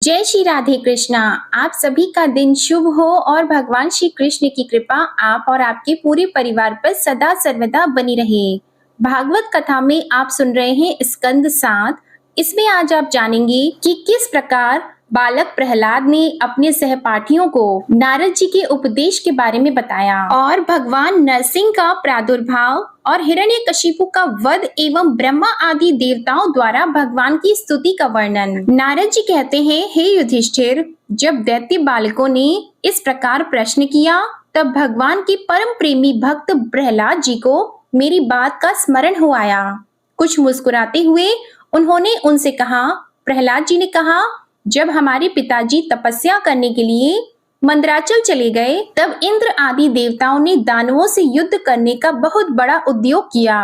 जय श्री राधे कृष्णा। आप सभी का दिन शुभ हो और भगवान श्री कृष्ण की कृपा आप और आपके पूरे परिवार पर सदा सर्वदा बनी रहे। भागवत कथा में आप सुन रहे हैं स्कंद 7। इसमें आज आप जानेंगे कि किस प्रकार बालक प्रहलाद ने अपने सहपाठियों को नारद जी के उपदेश के बारे में बताया और भगवान नरसिंह का प्रादुर्भाव और हिरण्यकशिपु का वध एवं ब्रह्मा आदि देवताओं द्वारा भगवान की स्तुति का वर्णन। नारद जी कहते हैं, हे युधिष्ठिर, जब दैत्य बालकों ने इस प्रकार प्रश्न किया तब भगवान के परम प्रेमी भक्त प्रहलाद जी को मेरी बात का स्मरण हो आया। कुछ मुस्कुराते हुए उन्होंने उनसे कहा, प्रहलाद जी ने कहा, जब हमारे पिताजी तपस्या करने के लिए मंदराचल चले गए तब इंद्र आदि देवताओं ने दानवों से युद्ध करने का बहुत बड़ा उद्योग किया।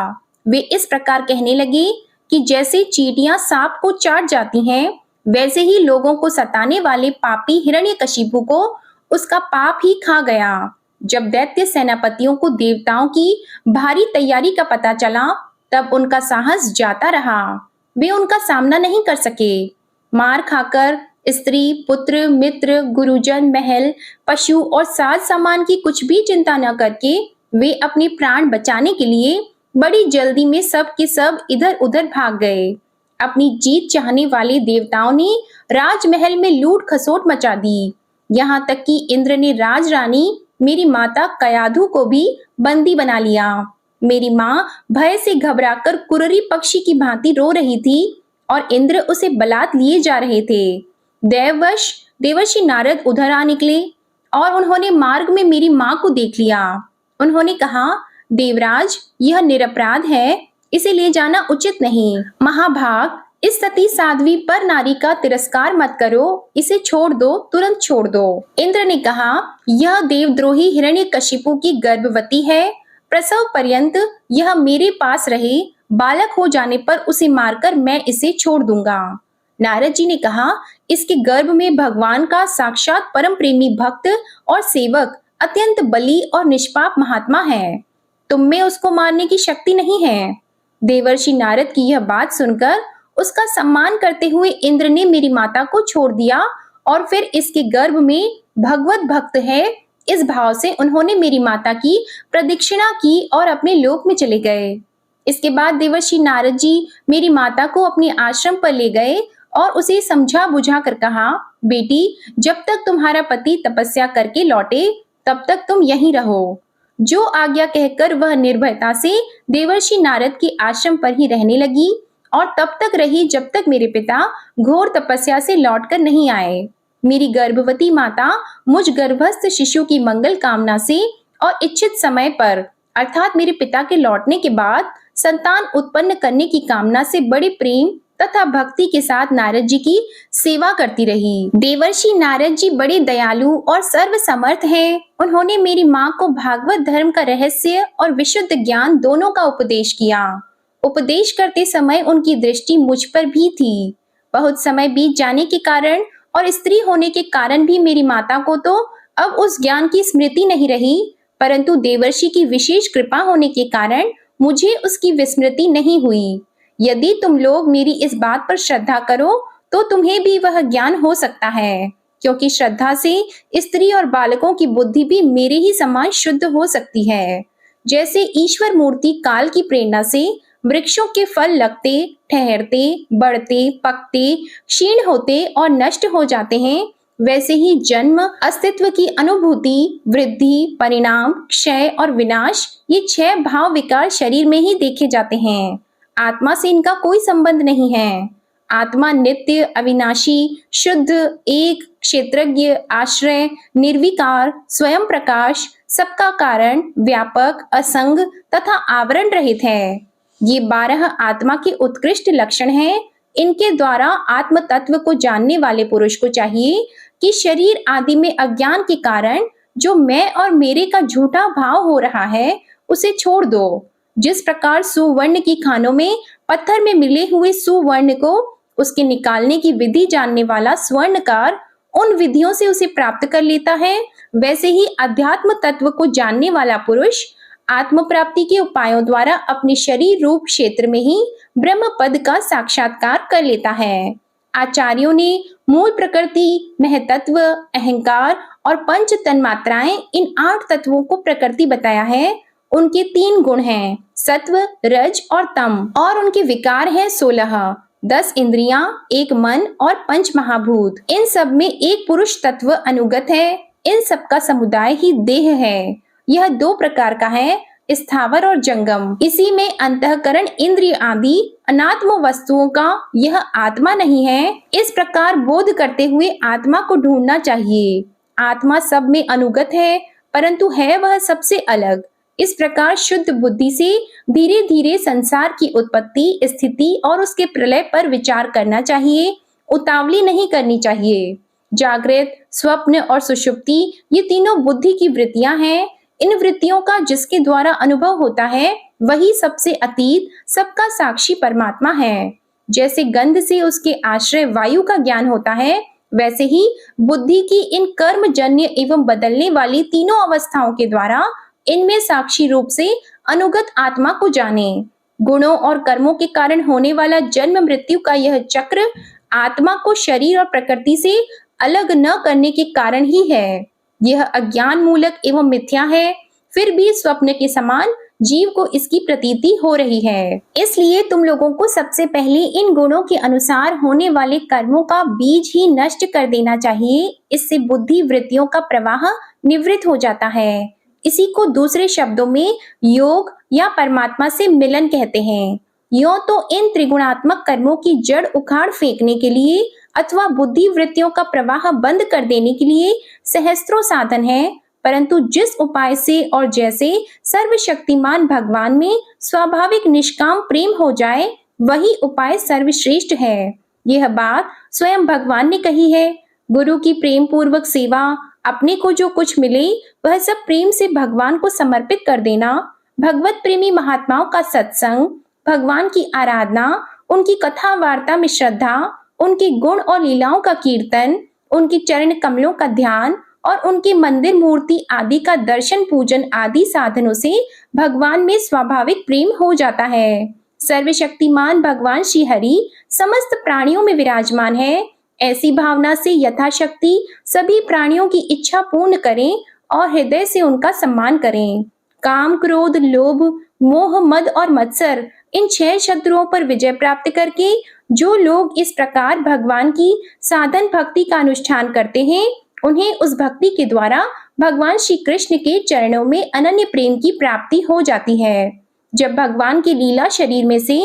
वे इस प्रकार कहने लगे कि जैसे चींटियां सांप को चाट जाती हैं, वैसे ही लोगों को सताने वाले पापी हिरण्यकशिपु को उसका पाप ही खा गया। जब दैत्य सेनापतियों को देवताओं की भारी तैयारी का पता चला तब उनका साहस जाता रहा। वे उनका सामना नहीं कर सके। मार खाकर स्त्री, पुत्र, मित्र, गुरुजन, महल, पशु और साज सामान की कुछ भी चिंता न करके वे अपने प्राण बचाने के लिए बड़ी जल्दी में सब के सब इधर उधर भाग गए। अपनी जीत चाहने वाले देवताओं ने राजमहल में लूट खसोट मचा दी। यहाँ तक कि इंद्र ने राजरानी मेरी माता कयाधु को भी बंदी बना लिया। मेरी माँ भय से घबराकर कुररी पक्षी की भांति रो रही थी और इंद्र उसे बलात् लिए जा रहे थे। दैववश देवर्षि नारद उधर आ निकले और उन्होंने मार्ग में मेरी माँ को देख लिया। उन्होंने कहा, देवराज, यह निरपराध है, इसे ले जाना उचित नहीं। महाभाग, इस सती साध्वी पर नारी का तिरस्कार मत करो, इसे छोड़ दो, तुरंत छोड़ दो। इंद्र ने कहा, यह देवद्रोही हिरण्यकशिपु की गर्भवती है। प्रसव पर्यंत यह मेरे पास रहे, बालक हो जाने पर उसे मारकर मैं इसे छोड़ दूंगा। नारद जी ने कहा, इसके गर्भ में भगवान का साक्षात परम प्रेमी भक्त और सेवक अत्यंत बली और निष्पाप महात्मा है। तुम में उसको मारने की शक्ति नहीं है। देवर्षि नारद की यह बात सुनकर उसका सम्मान करते हुए इंद्र ने मेरी माता को छोड़ दिया और फिर इसके गर्भ में भगवत भक्त है, इस भाव से उन्होंने मेरी माता की प्रदक्षिणा की और अपने लोक में चले गए। इसके बाद देवर्षि नारद जी मेरी माता को अपने आश्रम पर ले गए और उसे समझा बुझा कर कहा, बेटी, जब तक तुम्हारा पति तपस्या करके लौटे तब तक तुम यहीं रहो। जो आज्ञा कहकर वह निर्भयता से देवर्षि नारद के आश्रम पर ही रहने लगी और तब तक रही जब तक मेरे पिता घोर तपस्या से लौटकर नहीं आए। मेरी गर्भवती माता मुझ गर्भस्थ शिशु की मंगल कामना से और इच्छित समय पर अर्थात मेरे पिता के लौटने के बाद संतान उत्पन्न करने की कामना से बड़े प्रेम तथा भक्ति के साथ नारद जी की सेवा करती रही। देवर्षि नारद जी बड़े दयालु और सर्व समर्थ हैं। उन्होंने मेरी माँ को भागवत धर्म का रहस्य और विशुद्ध ज्ञान दोनों का उपदेश किया। उपदेश करते समय उनकी दृष्टि मुझ पर भी थी। बहुत समय बीत जाने के कारण और स्त्री होने के कारण भी मेरी माता को तो अब उस ज्ञान की स्मृति नहीं रही, परंतु देवर्षि की विशेष कृपा होने के कारण मुझे उसकी विस्मृति नहीं हुई। यदि तुम लोग मेरी इस बात पर श्रद्धा करो तो तुम्हें भी वह ज्ञान हो सकता है, क्योंकि श्रद्धा से स्त्री और बालकों की बुद्धि भी मेरे ही समान शुद्ध हो सकती है। जैसे ईश्वर मूर्ति काल की प्रेरणा से वृक्षों के फल लगते, ठहरते, बढ़ते, पकते, क्षीण होते और नष्ट हो जाते हैं, वैसे ही जन्म, अस्तित्व की अनुभूति, वृद्धि, परिणाम, क्षय और विनाश, ये 6 भाव विकार शरीर में ही देखे जाते हैं। आत्मा से इनका कोई संबंध नहीं है। आत्मा नित्य, अविनाशी, शुद्ध, एक, क्षेत्रज्ञ, आश्रय, निर्विकार, स्वयं प्रकाश, सबका कारण, व्यापक, असंग तथा आवरण रहित है। ये 12 आत्मा के उत्कृष्ट लक्षण हैं। इनके द्वारा आत्म तत्व को जानने वाले पुरुष को चाहिए कि शरीर आदि में अज्ञान के कारण जो मैं और मेरे का झूठा भाव हो रहा है उसे छोड़ दो। जिस प्रकार सुवर्ण की खानों में पत्थर में मिले हुए सुवर्ण को उसके निकालने की विधि जानने वाला स्वर्णकार उन विधियों से उसे प्राप्त कर लेता है, वैसे ही अध्यात्म तत्व को जानने वाला पुरुष आत्म प्राप्ति के उपायों द्वारा अपने शरीर रूप क्षेत्र में ही ब्रह्म पद का साक्षात्कार कर लेता है। आचार्यों ने मूल प्रकृति, महतत्व, अहंकार और पंच तन्मात्राएं इन 8 तत्वों को प्रकृति बताया है। उनके 3 गुण हैं, सत्व, रज और तम, और उनके विकार हैं 16, 10 इंद्रियां, 1 मन और 5 महाभूत। इन सब में एक पुरुष तत्व अनुगत है। इन सब का समुदाय ही देह है। यह 2 प्रकार का है, स्थावर और जंगम। इसी में अंतःकरण, इंद्रिय आदि अनात्म वस्तुओं का यह आत्मा नहीं है। इस प्रकार बोध करते हुए आत्मा को ढूंढना चाहिए। आत्मा सब में अनुगत है, परंतु है वह सबसे अलग। इस प्रकार शुद्ध बुद्धि से धीरे धीरे संसार की उत्पत्ति, स्थिति और उसके प्रलय पर विचार करना चाहिए। उतावली नहीं करनी चाहिए। जागृत, स्वप्न और सुषुप्ति ये तीनों बुद्धि की वृत्तियां हैं। इन वृत्तियों का जिसके द्वारा अनुभव होता है वही सबसे अतीत, सबका साक्षी परमात्मा है। जैसे गंध से उसके आश्रय वायु का ज्ञान होता है, वैसे ही बुद्धि की इन कर्मजन्य एवं बदलने वाली तीनों अवस्थाओं के द्वारा इनमें साक्षी रूप से अनुगत आत्मा को जाने। गुणों और कर्मों के कारण होने वाला जन्म मृत्यु का यह चक्र आत्मा को शरीर और प्रकृति से अलग न करने के कारण ही है। यह अज्ञान मूलक एवं मिथ्या है, फिर भी स्वप्न के समान जीव को इसकी प्रतीति हो रही है। इसलिए तुम लोगों को सबसे पहले इन गुणों के अनुसार होने वाले कर्मों का बीज ही नष्ट कर देना चाहिए। इससे बुद्धि वृत्तियों का प्रवाह निवृत्त हो जाता है। इसी को दूसरे शब्दों में योग या परमात्मा से मिलन कहते हैं। यूं तो इन त्रिगुणात्मक कर्मों की जड़ उखाड़ फेंकने के लिए अथवा बुद्धि वृत्तियों का प्रवाह बंद कर देने के लिए सहस्त्रों साधन है, परंतु जिस उपाय से और जैसे सर्वशक्तिमान भगवान में स्वाभाविक निष्काम प्रेम हो जाए वही उपाय सर्वश्रेष्ठ है। यह बात स्वयं भगवान ने कही है। गुरु की प्रेम पूर्वक सेवा, अपने को जो कुछ मिले वह सब प्रेम से भगवान को समर्पित कर देना, भगवत प्रेमी महात्माओं का सत्संग, भगवान की आराधना, उनकी कथा वार्ता में श्रद्धा, उनके गुण और लीलाओं का कीर्तन, उनके चरण कमलों का ध्यान और उनके मंदिर मूर्ति आदि का दर्शन पूजन आदि साधनों से भगवान में स्वाभाविक प्रेम हो जाता है। सर्वशक्तिमान भगवान श्री हरि समस्त प्राणियों में विराजमान है। ऐसी भावना से यथाशक्ति सभी प्राणियों की इच्छा पूर्ण करें और हृदय से उनका सम्मान करें। काम, क्रोध, लोभ, मोह, मद और मत्सर इन 6 शत्रुओं पर विजय प्राप्त करके जो लोग इस प्रकार भगवान की साधन भक्ति का अनुष्ठान करते हैं, उन्हें उस भक्ति के द्वारा भगवान श्री कृष्ण के चरणों में अनन्य प्रेम की प्राप्ति हो जाती है। जब भगवान की लीला शरीर में से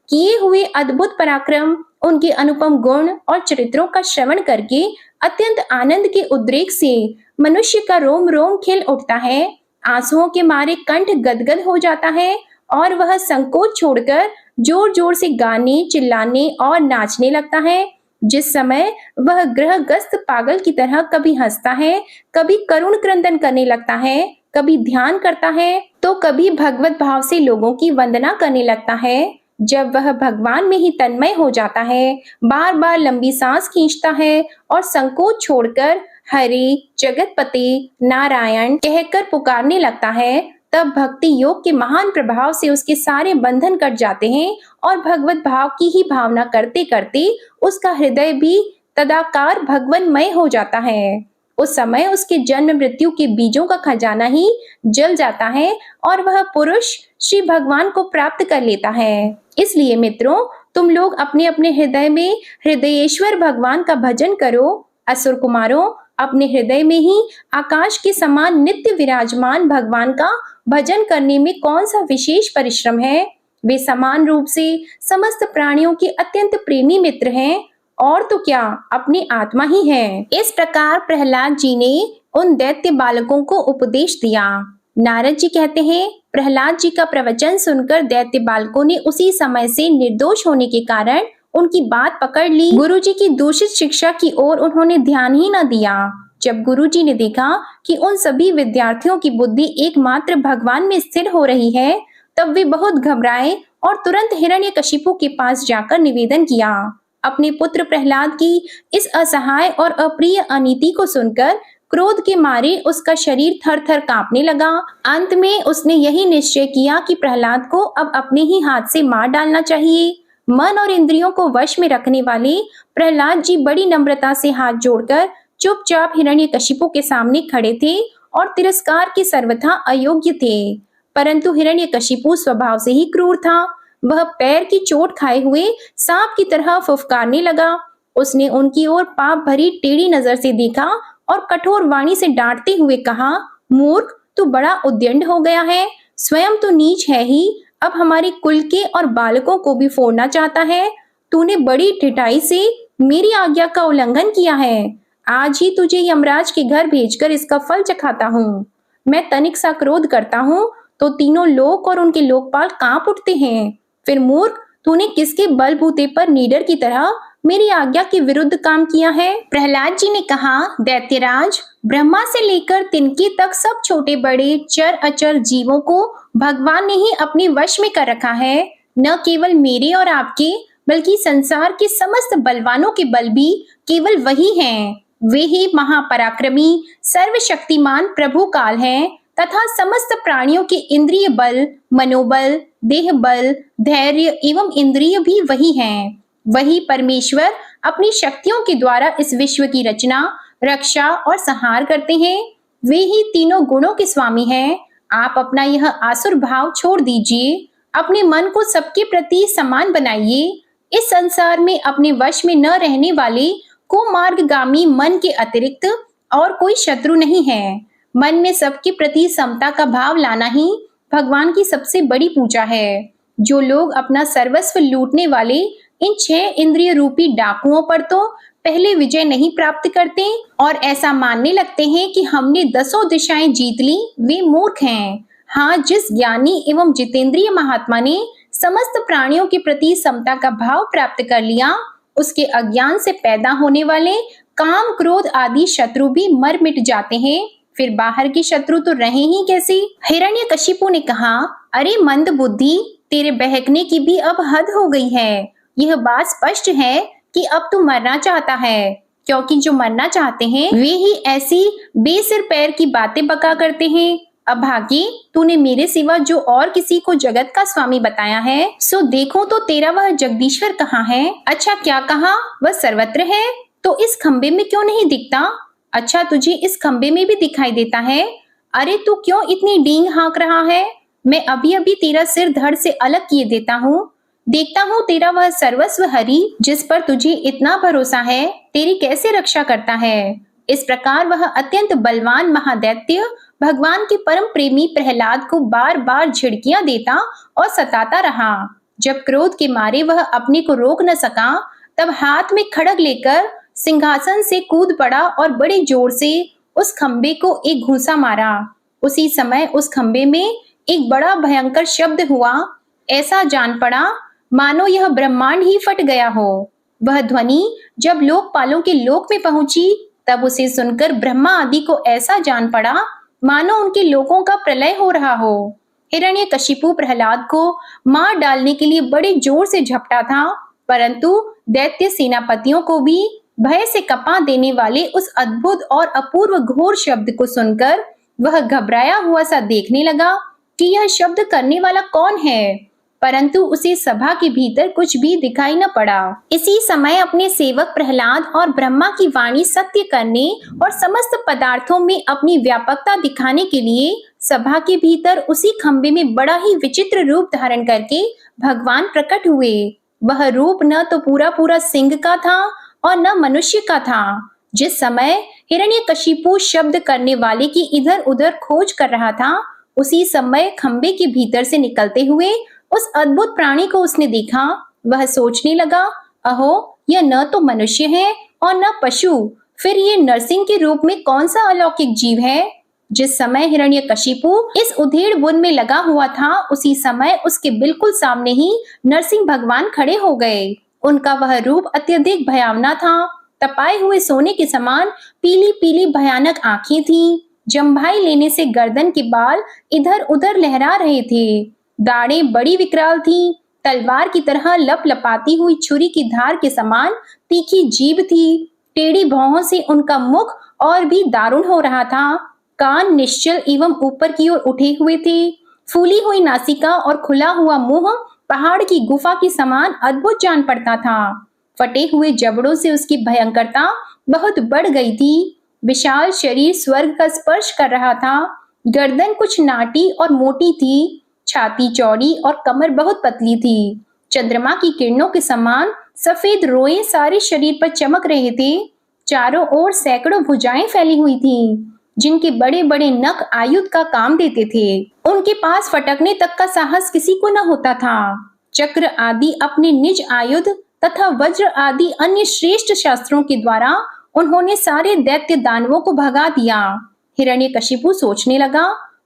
किए हुए अद्भुत पराक्रम, उनके अनुपम गुण और चरित्रों का श्रवण करके अत्यंत आनंद के उद्रेक से मनुष्य का रोम रोम खिल उठता है, आंसुओं के मारे कंठ गदगद हो जाता है और वह संकोच छोड़कर जोर जोर से गाने, चिल्लाने और नाचने लगता है। जिस समय वह ग्रहग्रस्त पागल की तरह कभी हंसता है, कभी करुण क्रंदन करने लगता है, कभी ध्यान करता है, तो कभी भगवत भाव से लोगों की वंदना करने लगता है। जब वह भगवान में ही तन्मय हो जाता है, बार बार लंबी सांस खींचता है और संकोच छोड़कर हरे, जगतपते, नारायण कहकर पुकारने लगता है, तब भक्ति योग के महान प्रभाव से उसके सारे बंधन कट जाते हैं और भगवत भाव की ही भावना करते करते उसका हृदय भी तदाकार भगवन्मय हो जाता है। उस समय उसके जन्म मृत्यु के बीजों का खजाना ही जल जाता है और वह पुरुष श्री भगवान को प्राप्त कर लेता है। इसलिए मित्रों, तुम लोग अपने अपने हृदय में हृदयेश्वर भगवान का भजन करो। असुर कुमारों, अपने हृदय में ही आकाश के समान नित्य विराजमान भगवान का भजन करने में कौन सा विशेष परिश्रम है। वे समान रूप से समस्त प्राणियों के अत्यंत प्रेमी मित्र हैं और तो क्या अपनी आत्मा ही है। इस प्रकार प्रहलाद जी ने उन दैत्य बालकों को उपदेश दिया। नारद जी कहते हैं, प्रहलाद जी का प्रवचन सुनकर दैत्य बालकों ने उसी समय से निर्दोष होने के कारण उनकी बात पकड़ ली। गुरुजी की दूषित शिक्षा की ओर उन्होंने ध्यान ही न दिया। जब गुरुजी ने देखा कि उन सभी विद्यार्थियों की बुद्धि एकमात्र भगवान में स्थिर हो रही है, तब वे बहुत घबराए और तुरंत हिरण्यकशिपु के पास जाकर निवेदन किया। अपने पुत्र प्रहलाद की इस असहाय और अप्रिय अनीति को सुनकर क्रोध के मारे उसका शरीर थर थर कांपने लगा। अंत में उसने यही निश्चय किया कि प्रहलाद को अब अपने ही हाथ से मार डालना चाहिए। मन और इंद्रियों को वश में रखने वाले प्रहलाद जी बड़ी नम्रता से हाथ जोड़कर चुपचाप हिरण्यकशिपु के सामने खड़े थे और तिरस्कार के सर्वथा अयोग्य थे। परंतु हिरण्यकशिपु स्वभाव से ही क्रूर था। वह पैर की चोट खाए हुए सांप की तरह फुफकारने लगा। उसने उनकी ओर पाप भरी टेढ़ी नजर से देखा और कठोर वाणी से डांटते हुए कहा, मूर्ख, तू बड़ा उद्दंड हो गया है। स्वयं तो नीच है ही, अब हमारे कुल के और बालकों को भी फोड़ना चाहता है। तूने बड़ी ढिठाई से मेरी आज्ञा का उल्लंघन किया है। आज ही तुझे यमराज के घर भेजकर इसका फल चखाता हूँ। मैं तनिक सा क्रोध करता हूँ तो तीनों लोक और उनके लोकपाल कांप उठते हैं। फिर मूर्ख, तूने किसके बलबूते पर नीडर की तरह मेरी आज्ञा के विरुद्ध काम किया है? प्रहलाद जी ने कहा, दैत्यराज, ब्रह्मा से लेकर तिनके तक सब छोटे बड़े चर अचर जीवों को भगवान ने ही अपने वश में कर रखा है। न केवल मेरे और आपके, बल्कि संसार के समस्त बलवानों के बल भी केवल वही हैं। वे ही महापराक्रमी सर्वशक्तिमान प्रभु काल हैं तथा समस्त प्राणियों के इंद्रिय बल, मनोबल, देह बल, धैर्य एवं इंद्रिय भी वही हैं। वही परमेश्वर अपनी शक्तियों के द्वारा इस विश्व की रचना, रक्षा और संहार करते हैं। वे ही तीनों गुणों के स्वामी हैं। आप अपना यह आसुर भाव छोड़ दीजिए। अपने मन को सबके प्रति समान बनाइए। इस संसार में अपने वश में न रहने वाले कुमार्गगामी मन के अतिरिक्त और कोई शत्रु नहीं है। मन में सबके प्रति समता का भाव लाना ही भगवान की सबसे बड़ी पूजा है। जो लोग अपना सर्वस्व लूटने वाले इन 6 इंद्रिय रूपी डाकुओं पर तो पहले विजय नहीं प्राप्त करते और ऐसा मानने लगते हैं कि हमने 10 दिशाएं जीत ली, वे मूर्ख हैं। हाँ, जिस ज्ञानी एवं जितेंद्रिय महात्मा ने समस्त प्राणियों के प्रति समता का भाव प्राप्त कर लिया, उसके अज्ञान से पैदा होने वाले काम, क्रोध आदि शत्रु भी मर मिट जाते हैं। फिर बाहर के शत्रु तो रहे ही कैसे? हिरण्यकशिपु ने कहा, अरे मंद बुद्धि, तेरे बहकने की भी अब हद हो गई है। यह बात स्पष्ट है कि अब तू मरना चाहता है, क्योंकि जो मरना चाहते हैं वे ही ऐसी बेसिर पैर की बातें बका करते हैं। अभागी, तूने मेरे सिवा जो और किसी को जगत का स्वामी बताया है, सो देखो तो तेरा वह जगदीश्वर कहाँ है? अच्छा, क्या कहा? वह सर्वत्र है, तो इस खंबे में क्यों नहीं दिखता? अच्छा, तुझे इस खंबे में भी दिखाई देता है। अरे तू क्यों इतनी डींग हाँक रहा है? मैं अभी अभी तेरा सिर धड़ से अलग किए देता हूँ। देखता हूँ तेरा वह सर्वस्व हरि, जिस पर तुझे इतना भरोसा है, तेरी कैसे रक्षा करता है। इस प्रकार वह अत्यंत बलवान महादैत्य भगवान के परम प्रेमी प्रहलाद को बार बार झिड़कियां देता और सताता रहा। जब क्रोध के मारे वह अपने को रोक न सका, तब हाथ में खड़ग लेकर सिंहासन से कूद पड़ा और बड़े जोर से उस खंबे को एक घूंसा मारा। उसी समय उस खंबे में एक बड़ा भयंकर शब्द हुआ। ऐसा जान पड़ा मानो यह ब्रह्मांड ही फट गया हो। वह ध्वनि जब लोकपालों के लोक में पहुंची, तब उसे सुनकर ब्रह्मा आदि को ऐसा जान पड़ा मानो उनके लोगों का प्रलय हो रहा हो। हिरण्यकशिपु प्रहलाद को मार डालने के लिए बड़े जोर से झपटा था, परंतु दैत्य सेनापतियों को भी भय से कपा देने वाले उस अद्भुत और अपूर्व घोर शब्द को सुनकर वह घबराया हुआ सा देखने लगा कि यह शब्द करने वाला कौन है, परंतु उसे सभा के भीतर कुछ भी दिखाई न पड़ा। इसी समय अपने सेवक प्रहलाद और ब्रह्मा की वाणी सत्य करने और समस्त पदार्थों में अपनी व्यापकता दिखाने के लिए सभा के भीतर उसी खंबे में बड़ा ही विचित्र रूप धारण करके भगवान प्रकट हुए। वह रूप न तो पूरा पूरा सिंह का था और न मनुष्य का था। जिस समय हिरण्यकशिपु शब्द करने वाले की इधर उधर खोज कर रहा था, उसी समय खंबे के भीतर से निकलते हुए उस अद्भुत प्राणी को उसने देखा। वह सोचने लगा, अहो, यह न तो मनुष्य है और न पशु, फिर ये नरसिंह के रूप में कौन सा अलौकिक जीव है। जिस समय हिरण्यकशिपु इस उधेड़ बुन में लगा हुआ था, उसी समय उसके बिल्कुल सामने ही नरसिंह भगवान खड़े हो गए। उनका वह रूप अत्यधिक भयावना था। तपाए हुए सोने के समान पीली पीली भयानक आंखें थीं। जम्भाई लेने से गर्दन के बाल इधर उधर लहरा रहे थे। दाढ़ें बड़ी विकराल थीं। तलवार की तरह लपलपाती हुई छुरी की धार के समान तीखी जीभ थी। टेढ़ी भौहों से उनका मुख और भी दारुण हो रहा था। कान निश्चल एवं ऊपर की ओर उठे हुए थे। फूली हुई नासिका और खुला हुआ मुंह पहाड़ की गुफा के समान अद्भुत जान पड़ता था। फटे हुए जबड़ों से उसकी भयंकरता बहुत बढ़ गई थी। विशाल शरीर स्वर्ग का स्पर्श कर रहा था। गर्दन कुछ नाटी और मोटी थी, छाती चौड़ी और कमर बहुत पतली थी। चंद्रमा की किरणों के समान सफेद रोए सारे शरीर पर चमक रहे थे। चारों ओर सैकड़ों भुजाएं फैली हुई थीं, जिनके बड़े बड़े नख आयुध का काम देते थे। उनके पास फटकने तक का साहस किसी को न होता था। चक्र आदि अपने निज आयुध तथा वज्र आदि अन्य श्रेष्ठ शास्त्रों के द्वारा उन्होंने सारे दैत्य दानवों को भगा दिया। हिरण्यकशिपु सोचने लगा,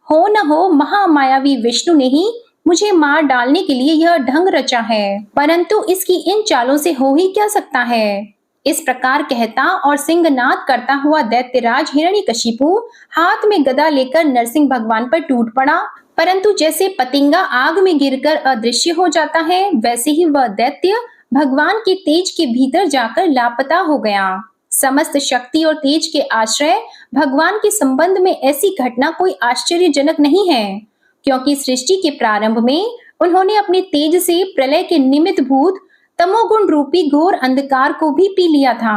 हो न हो महामायावी विष्णु ने ही मुझे मार डालने के लिए यह ढंग रचा है, परंतु इसकी इन चालों से हो ही क्या सकता है। इस प्रकार कहता और सिंहनाद करता हुआ दैत्यराज हिरण्यकशिपु हाथ में गदा लेकर नरसिंह भगवान पर टूट पड़ा, परंतु जैसे पतिंगा आग में गिरकर अदृश्य हो जाता है, वैसे ही वह दैत्य भगवान के तेज के भीतर जाकर लापता हो गया। समस्त शक्ति और तेज के आश्रय भगवान के संबंध में ऐसी घटना कोई आश्चर्यजनक नहीं है, क्योंकि सृष्टि के प्रारंभ में उन्होंने अपने तेज से प्रलय के निमित्त भूत तमोगुण रूपी घोर अंधकार को भी पी लिया था।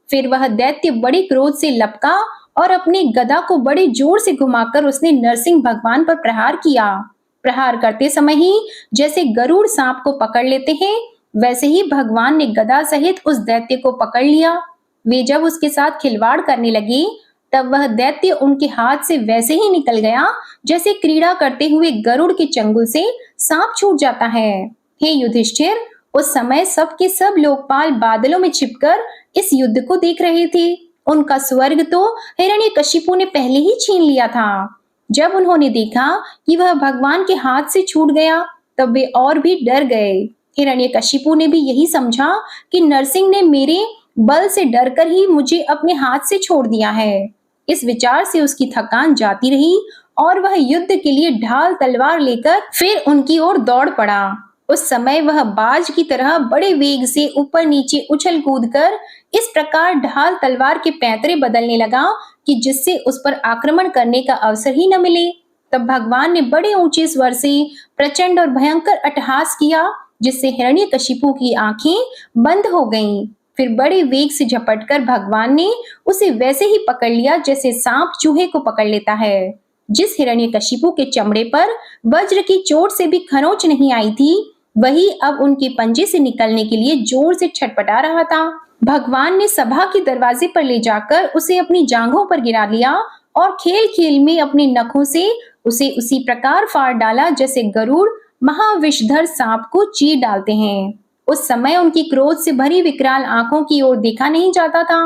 फिर वह दैत्य बड़े क्रोध से लपका और अपने गदा को बड़े जोर से घुमाकर उसने नरसिंह भगवान पर प्रहार किया। प्रहार करते समय ही जैसे गरुड़ सांप को पकड़ लेते हैं, वैसे ही भगवान ने गदा सहित उस दैत्य को पकड़ लिया। वे जब उसके साथ खिलवाड़ करने लगे, तब वह दैत्य उनके हाथ से वैसे ही निकल गया जैसे क्रीड़ा करते हुए गरुड़ के चंगुल से सांप छूट जाता है। हे युधिष्ठिर, उस समय सब के सब लोकपाल बादलों में छिपकर इस युद्ध को देख रहे थे। उनका स्वर्ग तो हिरण्यकशिपु ने पहले ही छीन लिया था। जब उन्होंने देखा कि वह भगवान के हाथ से छूट गया, तब वे और भी डर गए। हिरण्यकशिपु ने भी यही समझा कि नरसिंह ने मेरे बल से डरकर ही मुझे अपने हाथ से छोड़ दिया है। इस विचार से उसकी थकान जाती रही और वह युद्ध के लिए ढाल तलवार लेकर फिर उनकी ओर दौड़ पड़ा। उस समय वह बाज की तरह बड़े वेग से ऊपर नीचे उछल कूद कर इस प्रकार ढाल तलवार के पैंतरे बदलने लगा कि जिससे उस पर आक्रमण करने का अवसर ही न मिले। तब भगवान ने बड़े ऊंचे स्वर से प्रचंड और भयंकर अट्टहास किया, जिससे हिरण्यकशिपु की आंखें बंद हो गईं। फिर बड़े वेग से झपटकर भगवान ने उसे वैसे ही पकड़ लिया जैसे सांप चूहे को पकड़ लेता है। जिस हिरण्यकशिपु के चमड़े पर वज्र की चोट से भी खरोंच नहीं आई थी, वही अब उनके पंजे से निकलने के लिए जोर से छटपटा रहा था। भगवान ने सभा के दरवाजे पर ले जाकर उसे अपनी जांघों पर गिरा लिया और खेल खेल में अपने नखों से उसे उसी प्रकार फाड़ डाला जैसे गरुड़ महाविषधर सांप को चीर डालते हैं। उस समय उनकी क्रोध से भरी विकराल आंखों की ओर देखा नहीं जाता था।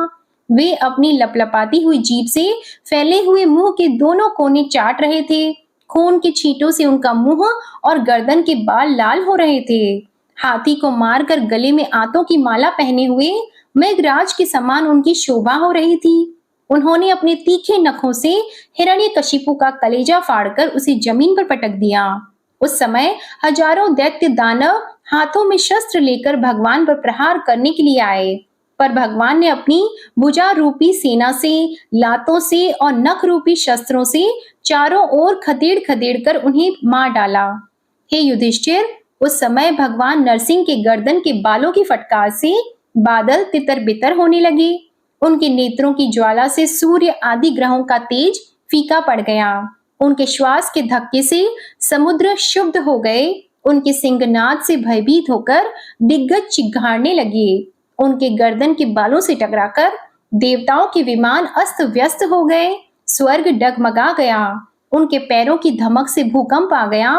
वे अपनी लपलपाती हुई जीभ से फैले हुए मुंह के दोनों कोने चाट रहे थे। खून के छींटों से उनका मुंह और गर्दन के बाल लाल हो रहे थे। हाथी को मारकर गले में आंतों की माला पहने हुए मेघराज के समान उनकी शोभा हो रही थी। उन्होंने अपने तीखे नखों से हिरण्यकशिपु का कलेजा फाड़कर उसे जमीन पर पटक दिया। उस समय हजारों दैत्य दानव हाथों में शस्त्र लेकर भगवान पर प्रहार करने के लिए आए, पर भगवान ने अपनी भुजा रूपी सेना से, लातों से और नख रूपी शस्त्रों से चारों ओर खदेड़ खदेड़ कर उन्हें मार डाला। हे युधिष्ठिर, उस समय भगवान नरसिंह के गर्दन के बालों की फटकार से बादल तितर बितर होने लगे। उनके नेत्रों की ज्वाला से सूर्य आदि ग्रहों का तेज फीका पड़ गया। उनके श्वास के धक्के से समुद्र शुद्ध हो गए। उनके सिंहनाद से भयभीत होकर दिग्गज चिघाड़ने लगे। उनके गर्दन के बालों से टकराकर देवताओं के विमान अस्त व्यस्त हो गए। स्वर्ग डगमगा गया। उनके पैरों की धमक से भूकंप आ गया।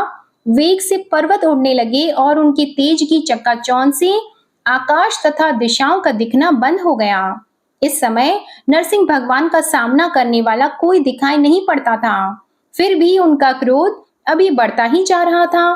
वेग से पर्वत उड़ने लगे और उनके तेज की चकाचौंध से आकाश तथा दिशाओं का दिखना बंद हो गया। इस समय नरसिंह भगवान का सामना करने वाला कोई दिखाई नहीं पड़ता था। फिर भी उनका क्रोध अभी बढ़ता ही जा रहा था।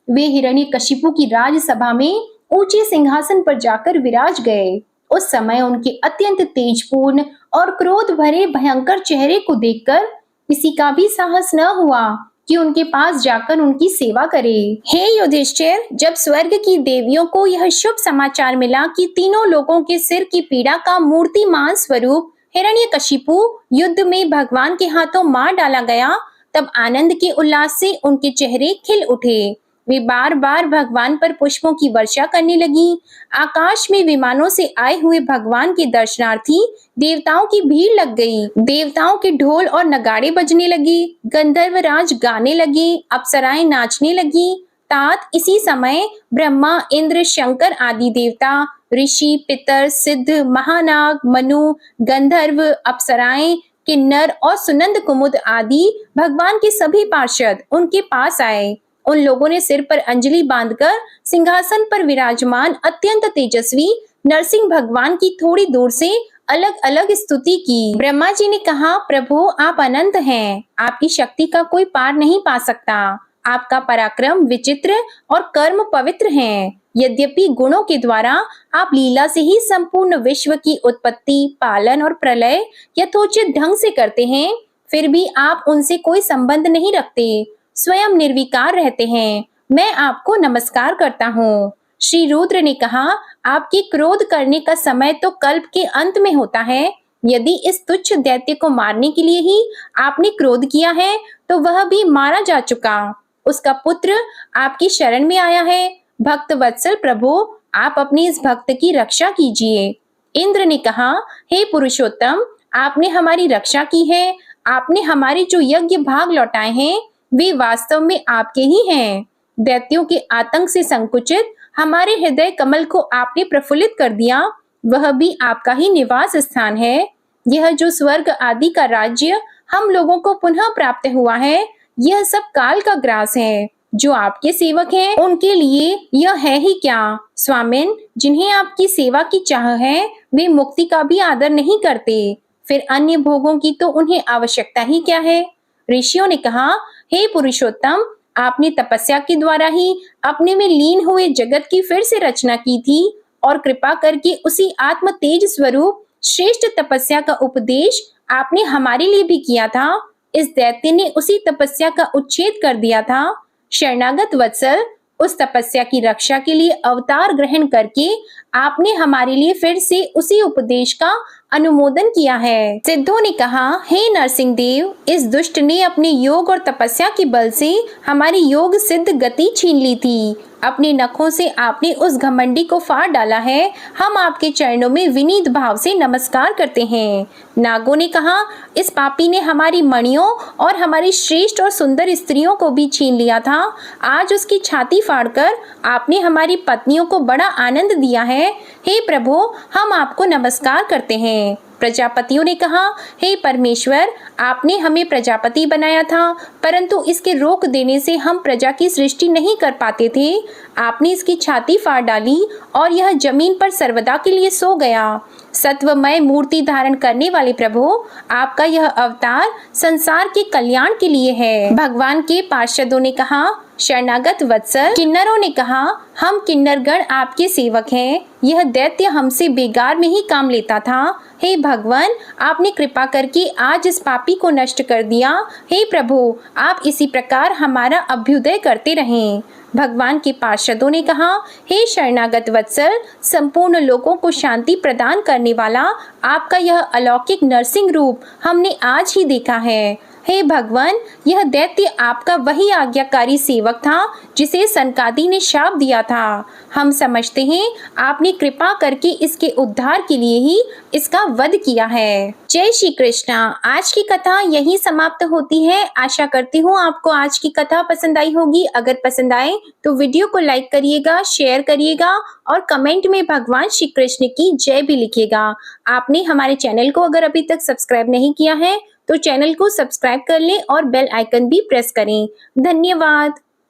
वे हिरण्यकशिपु की राजसभा में ऊंचे सिंहासन पर जाकर विराज गए। उस समय उनके अत्यंत तेजपूर्ण और क्रोध भरे भयंकर चेहरे को देखकर किसी का भी साहस न हुआ कि उनके पास जाकर उनकी सेवा करे। हे युधिष्ठिर, जब स्वर्ग की देवियों को यह शुभ समाचार मिला कि तीनों लोगों के सिर की पीड़ा का मूर्तिमान स्वरूप हिरण्यकशिपु युद्ध में भगवान के हाथों मार डाला गया, तब आनंद के उल्लास से उनके चेहरे खिल उठे। वे बार बार भगवान पर पुष्पों की वर्षा करने लगी। आकाश में विमानों से आए हुए भगवान के दर्शनार्थी देवताओं की भीड़ लग गई। देवताओं के ढोल और नगाड़े बजने लगे, गंधर्वराज गाने लगे, अप्सराएं नाचने लगी। तात इसी समय ब्रह्मा, इंद्र, शंकर आदि देवता, ऋषि, पितर, सिद्ध, महानाग, मनु, गंधर्व, अप्सराएं, किन्नर और सुनंद कुमुद आदि भगवान के सभी पार्षद उनके पास आए। उन लोगों ने सिर पर अंजलि बांधकर सिंहासन पर विराजमान अत्यंत तेजस्वी नरसिंह भगवान की थोड़ी दूर से अलग अलग स्तुति की। ब्रह्मा जी ने कहा, प्रभु आप अनंत हैं, आपकी शक्ति का कोई पार नहीं पा सकता। आपका पराक्रम विचित्र और कर्म पवित्र हैं। यद्यपि गुणों के द्वारा आप लीला से ही संपूर्ण विश्व की उत्पत्ति, पालन और प्रलय यथोचित ढंग से करते हैं, फिर भी आप उनसे कोई संबंध नहीं रखते, स्वयं निर्विकार रहते हैं। मैं आपको नमस्कार करता हूँ। श्री रुद्र ने कहा, आपके क्रोध करने का समय तो कल्प के अंत में होता है। यदि इस तुच्छ दैत्य को मारने के लिए ही आपने क्रोध किया है, तो वह भी मारा जा चुका। उसका पुत्र आपकी शरण में आया है। भक्त वत्सल प्रभु, आप अपने इस भक्त की रक्षा कीजिए। इंद्र ने कहा, हे पुरुषोत्तम, आपने हमारी रक्षा की है। आपने हमारे जो यज्ञ भाग लौटाए हैं, वे वास्तव में आपके ही हैं। दैत्यों के आतंक से संकुचित हमारे हृदय कमल को आपने प्रफुल्लित कर दिया। वह भी आपका ही निवास स्थान है। यह जो स्वर्ग आदि का राज्य हम लोगों को पुनः प्राप्त हुआ है, यह सब काल का ग्रास है। जो आपके सेवक हैं, उनके लिए यह है ही क्या। स्वामिन, जिन्हें आपकी सेवा की चाह है, वे मुक्ति का भी आदर नहीं करते, फिर अन्य भोगों की तो उन्हें आवश्यकता ही क्या है। ऋषियों ने कहा, हे पुरुषोत्तम, आपने तपस्या के द्वारा ही अपने में लीन हुए जगत की फिर से रचना की थी और कृपा करके उसी आत्म तेज स्वरूप श्रेष्ठ तपस्या का उपदेश आपने हमारे लिए भी किया था। इस दैत्य ने उसी तपस्या का उच्छेद कर दिया था। शरणागत वत्सल, उस तपस्या की रक्षा के लिए अवतार ग्रहण करके आपने हमारे लिए फिर से उसी उपदेश का अनुमोदन किया है। सिद्धों ने कहा, हे नरसिंह देव, इस दुष्ट ने अपने योग और तपस्या के बल से हमारी योग सिद्ध गति छीन ली थी। अपने नखों से आपने उस घमंडी को फाड़ डाला है। हम आपके चरणों में विनीत भाव से नमस्कार करते हैं। नागों ने कहा, इस पापी ने हमारी मणियों और हमारी श्रेष्ठ और सुंदर स्त्रियों को भी छीन लिया था। आज उसकी छाती फाड़कर आपने हमारी पत्नियों को बड़ा आनंद दिया है। हे प्रभु, हम आपको नमस्कार करते हैं। प्रजापतियों ने कहा, हे परमेश्वर, आपने हमें प्रजापति बनाया था, परंतु इसके रोक देने से हम प्रजा की सृष्टि नहीं कर पाते थे। आपने इसकी छाती फाड़ डाली और यह जमीन पर सर्वदा के लिए सो गया। सत्वमय मूर्ति धारण करने वाले प्रभु, आपका यह अवतार संसार के कल्याण के लिए है। भगवान के पार्षदों ने कहा, शरणागत वत्सल। किन्नरों ने कहा, हम किन्नरगण आपके सेवक हैं। यह दैत्य हमसे बेगार में ही काम लेता था। हे भगवान, आपने कृपा करके आज इस पापी को नष्ट कर दिया। हे प्रभु, आप इसी प्रकार हमारा अभ्युदय करते रहें। भगवान के पार्षदों ने कहा, हे शरणागत वत्सल, संपूर्ण लोगों को शांति प्रदान करने वाला आपका यह अलौकिक नरसिंह रूप हमने आज ही देखा है। हे भगवान, यह दैत्य आपका वही आज्ञाकारी सेवक था जिसे सनकादि ने शाप दिया था। हम समझते हैं आपने कृपा करके इसके उद्धार के लिए ही इसका वध किया है। जय श्री कृष्ण। आज की कथा यही समाप्त होती है। आशा करती हूँ आपको आज की कथा पसंद आई होगी। अगर पसंद आए तो वीडियो को लाइक करिएगा, शेयर करिएगा और कमेंट में भगवान श्री कृष्ण की जय भी लिखिएगा। आपने हमारे चैनल को अगर अभी तक सब्सक्राइब नहीं किया है तो चैनल को सब्सक्राइब कर लें और बेल आइकन भी प्रेस करें। धन्यवाद।